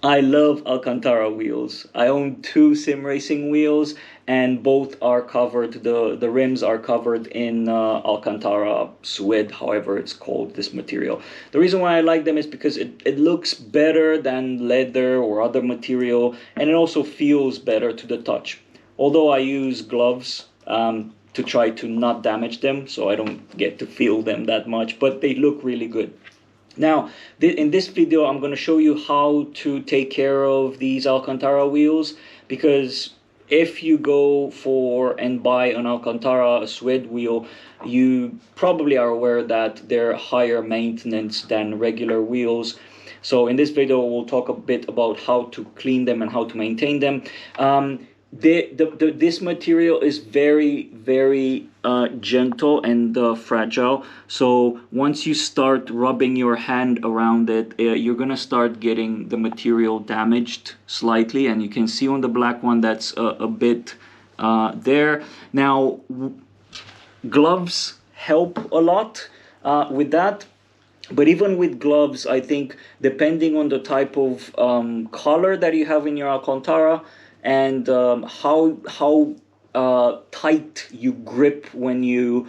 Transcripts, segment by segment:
I love Alcantara wheels. I own two sim racing wheels, and both are covered. The rims are covered in Alcantara suede, however it's called, this material. The reason why I like them is because it looks better than leather or other material, and it also feels better to the touch. Although I use gloves to try to not damage them, so I don't get to feel them that much, but they look really good. Now, in this video, I'm going to show you how to take care of these Alcantara wheels, because if you go for and buy an Alcantara a suede wheel, you probably are aware that they're higher maintenance than regular wheels. So in this video, we'll talk a bit about how to clean them and how to maintain them. This material is very gentle and fragile. So once you start rubbing your hand around it, you're gonna start getting the material damaged slightly, and you can see on the black one that's a bit there. Now, gloves help a lot with that. But even with gloves, I think depending on the type of color that you have in your Alcantara, and how tight you grip when you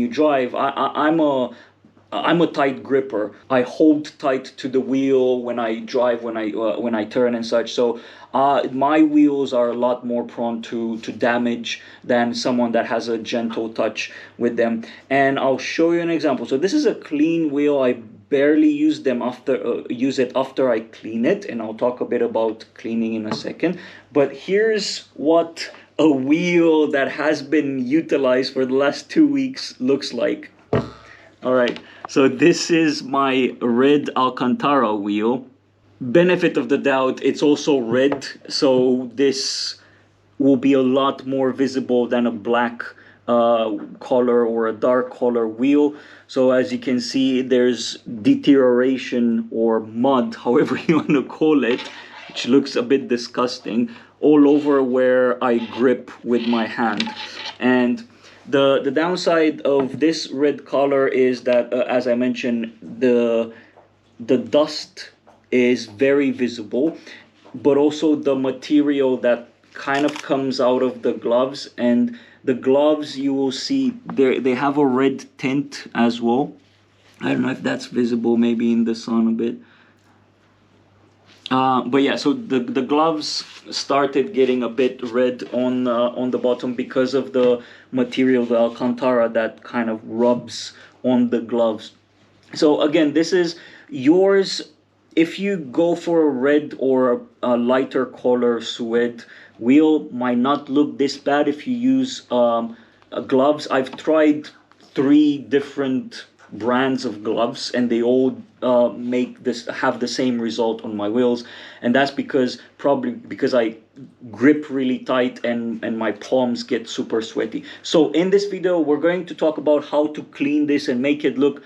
drive. I'm a tight gripper. I hold tight to the wheel when I drive, when I turn and such. So my wheels are a lot more prone to damage than someone that has a gentle touch with them. And I'll show you an example. So this is a clean wheel. I barely use it after I clean it, and I'll talk a bit about cleaning in a second. But here's what a wheel that has been utilized for the last 2 weeks looks like. All right, so this is my red Alcantara wheel. Benefit of the doubt, it's also red, so this will be a lot more visible than a black color or a dark color wheel. So as you can see, there's deterioration or mud, however you want to call it, which looks a bit disgusting, all over where I grip with my hand. And the downside of this red color is that, as I mentioned, the dust is very visible, but also the material that kind of comes out of the gloves. And the gloves, you will see they have a red tint as well. I don't know if that's visible, maybe in the sun a bit. But yeah, so the gloves started getting a bit red on the bottom because of the material, the Alcantara, that kind of rubs on the gloves. So again, this is yours. If you go for a red or a lighter color suede wheel, might not look this bad if you use gloves. I've tried 3 different brands of gloves, and they all have the same result on my wheels, and that's probably because I grip really tight and my palms get super sweaty. So in this video, we're going to talk about how to clean this and make it look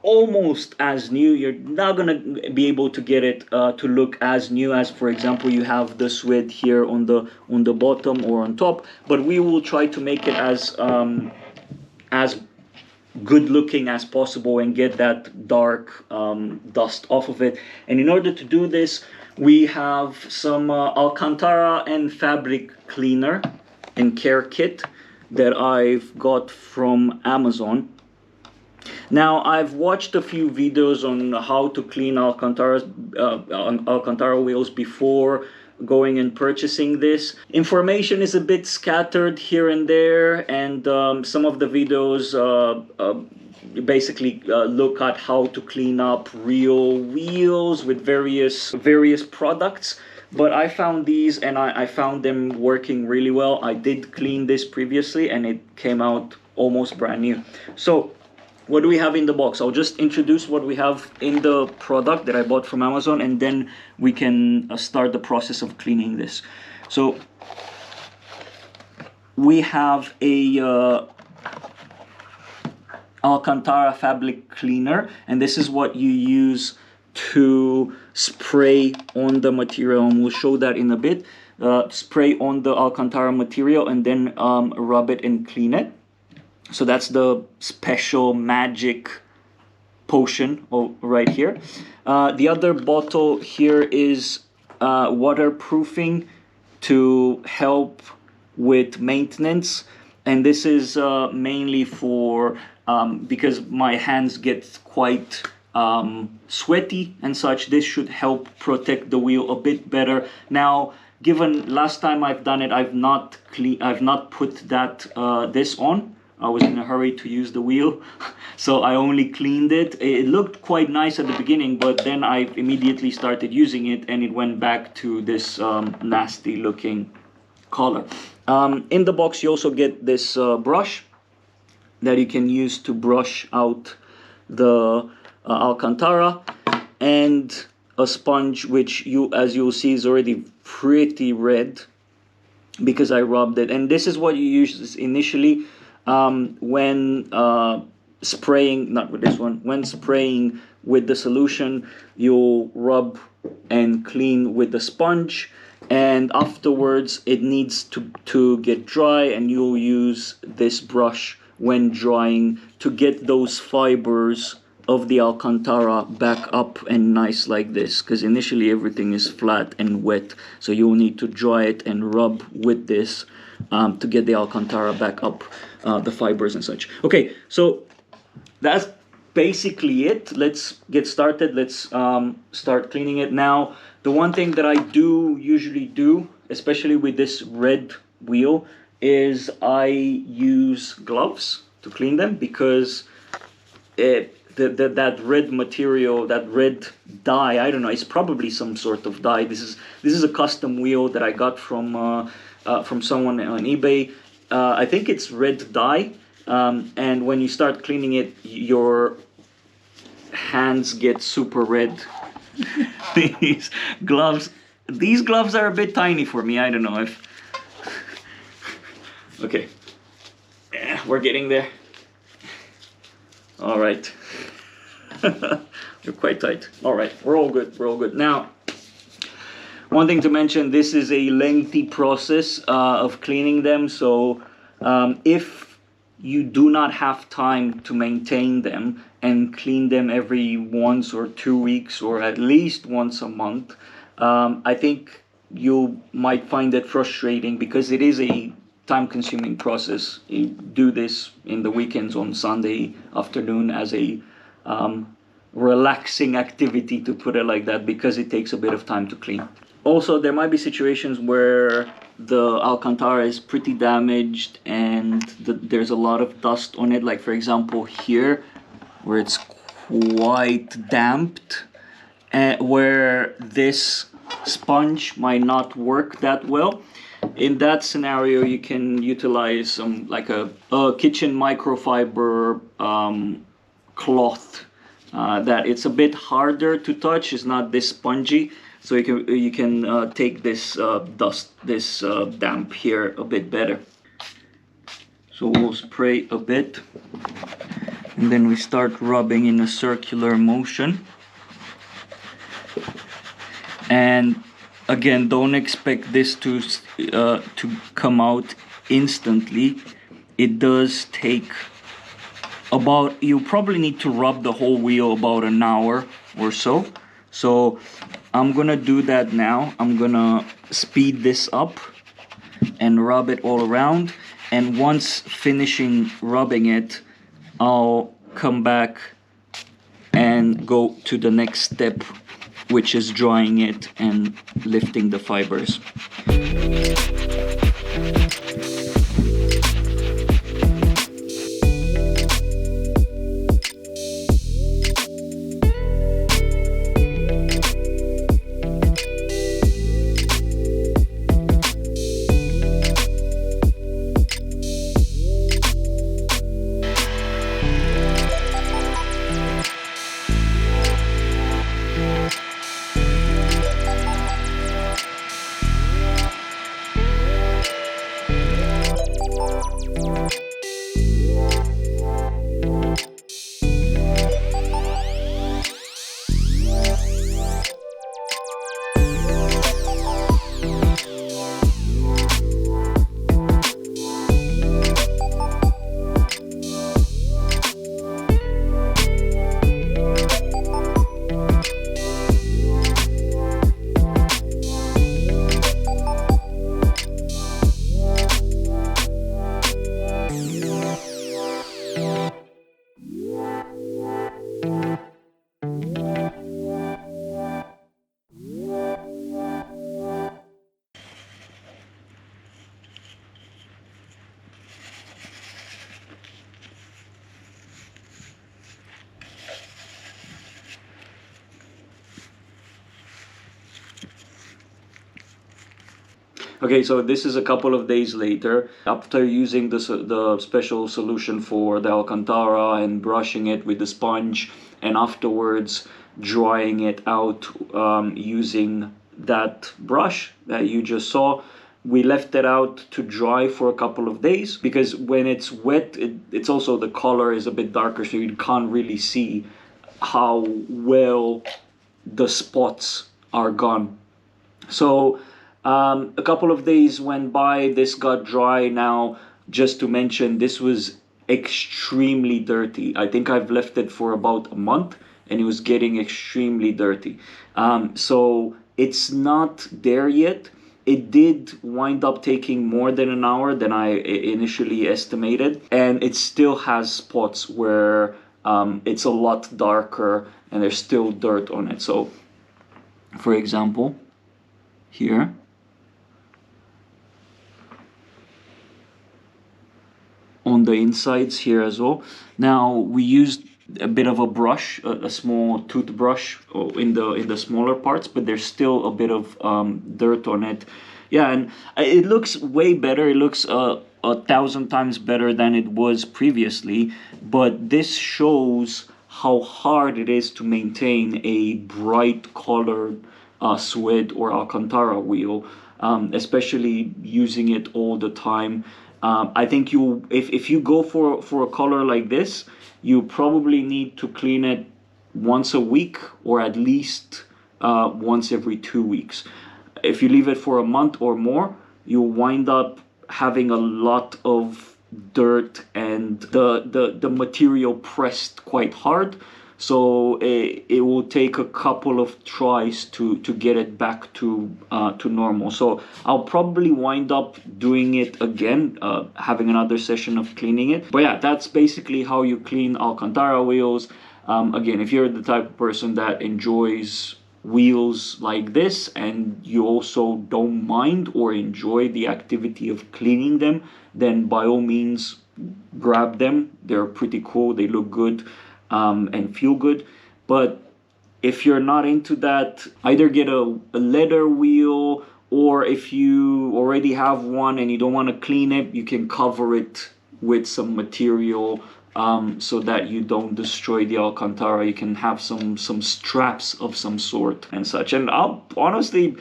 almost as new. You're not gonna be able to get it to look as new as, for example, you have the suede here on the bottom or on top, but we will try to make it as good looking as possible and get that dark dust off of it. And in order to do this, we have some Alcantara and fabric cleaner and care kit that I've got from Amazon. Now, I've watched a few videos on how to clean Alcantara wheels before going and purchasing this. Information is a bit scattered here and there, and some of the videos basically look at how to clean up real wheels with various products. But I found these, and I found them working really well. I did clean this previously, and it came out almost brand new. So what do we have in the box? I'll just introduce what we have in the product that I bought from Amazon, and then we can start the process of cleaning this. So we have a Alcantara fabric cleaner, and this is what you use to spray on the material, and we'll show that in a bit. Spray on the Alcantara material and then rub it and clean it. So that's the special magic potion right here. The other bottle here is waterproofing to help with maintenance, and this is mainly for because my hands get quite sweaty and such. This should help protect the wheel a bit better. Now, given last time I've done it, I've not put that this on. I was in a hurry to use the wheel, so I only cleaned it. It looked quite nice at the beginning, but then I immediately started using it and it went back to this nasty looking color. In the box you also get this brush that you can use to brush out the Alcantara, and a sponge which as you'll see is already pretty red because I rubbed it. And this is what you use initially when spraying, not with this one, when spraying with the solution, you'll rub and clean with the sponge, and afterwards it needs to get dry, and you'll use this brush when drying to get those fibers of the Alcantara back up and nice like this, because initially everything is flat and wet, so you'll need to dry it and rub with this to get the Alcantara back up, the fibers and such. Okay, so that's basically it. Let's get started. Let's start cleaning it. Now, the one thing that I usually do, especially with this red wheel, is I use gloves to clean them, because that red material, that red dye, I don't know, it's probably some sort of dye. This is a custom wheel that I got from someone on eBay. I think it's red dye, and when you start cleaning it, your hands get super red. These gloves are a bit tiny for me. I don't know if... Okay, we're getting there. All right. You're quite tight. All right, we're all good. Now, one thing to mention, this is a lengthy process of cleaning them, so if you do not have time to maintain them and clean them every 1 or 2 weeks or at least once a month, I think you might find it frustrating, because it is a time-consuming process. You do this in the weekends on Sunday afternoon as a relaxing activity, to put it like that, because it takes a bit of time to clean. Also, there might be situations where the Alcantara is pretty damaged and there's a lot of dust on it, like for example here, where it's quite damped, where this sponge might not work that well. In that scenario, you can utilize some, like a kitchen microfiber cloth that it's a bit harder to touch. It's not this spongy, so you can take this dust, this damp here a bit better. So we'll spray a bit, and then we start rubbing in a circular motion. And again, don't expect this to come out instantly. It does take about, you probably need to rub the whole wheel about an hour or so. So I'm gonna do that now. I'm gonna speed this up and rub it all around. And once finishing rubbing it, I'll come back and go to the next step, which is drying it and lifting the fibers. Okay, so this is a couple of days later. After using the special solution for the Alcantara and brushing it with the sponge, and afterwards drying it out using that brush that you just saw, we left it out to dry for a couple of days, because when it's wet, it's also, the color is a bit darker, so you can't really see how well the spots are gone. So a couple of days went by, this got dry. Now, just to mention, this was extremely dirty. I think I've left it for about a month and it was getting extremely dirty. So it's not there yet. It did wind up taking more than an hour than I initially estimated, and it still has spots where it's a lot darker and there's still dirt on it. So, for example, here, on the insides here as well. Now, we used a bit of a brush, a small toothbrush in the smaller parts, but there's still a bit of dirt on it. Yeah, and it looks way better. It looks 1,000 times better than it was previously, but this shows how hard it is to maintain a bright colored suede or Alcantara wheel, especially using it all the time. I think if you go for a color like this, you probably need to clean it once a week, or at least once every 2 weeks. If you leave it for a month or more, you'll wind up having a lot of dirt and the material pressed quite hard. So it will take a couple of tries to get it back to normal. So I'll probably wind up doing it again, having another session of cleaning it. But yeah, that's basically how you clean Alcantara wheels. Again, if you're the type of person that enjoys wheels like this, and you also don't mind or enjoy the activity of cleaning them, then by all means grab them. They're pretty cool, they look good, and feel good. But if you're not into that, either get a leather wheel, or if you already have one and you don't want to clean it, you can cover it with some material, so that you don't destroy the Alcantara. You can have some straps of some sort and such. And I'll honestly,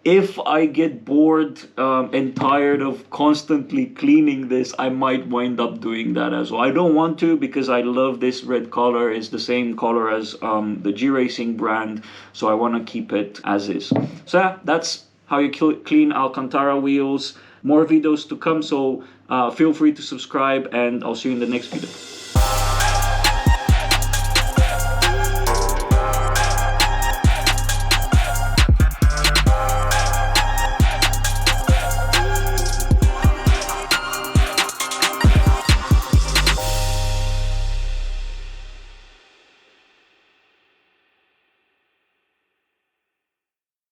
if I get bored and tired of constantly cleaning this, I might wind up doing that as well. I don't want to, because I love this red color. It's the same color as the G-Racing brand, so I want to keep it as is. So yeah, that's how you clean Alcantara wheels. More videos to come, so feel free to subscribe, and I'll see you in the next video.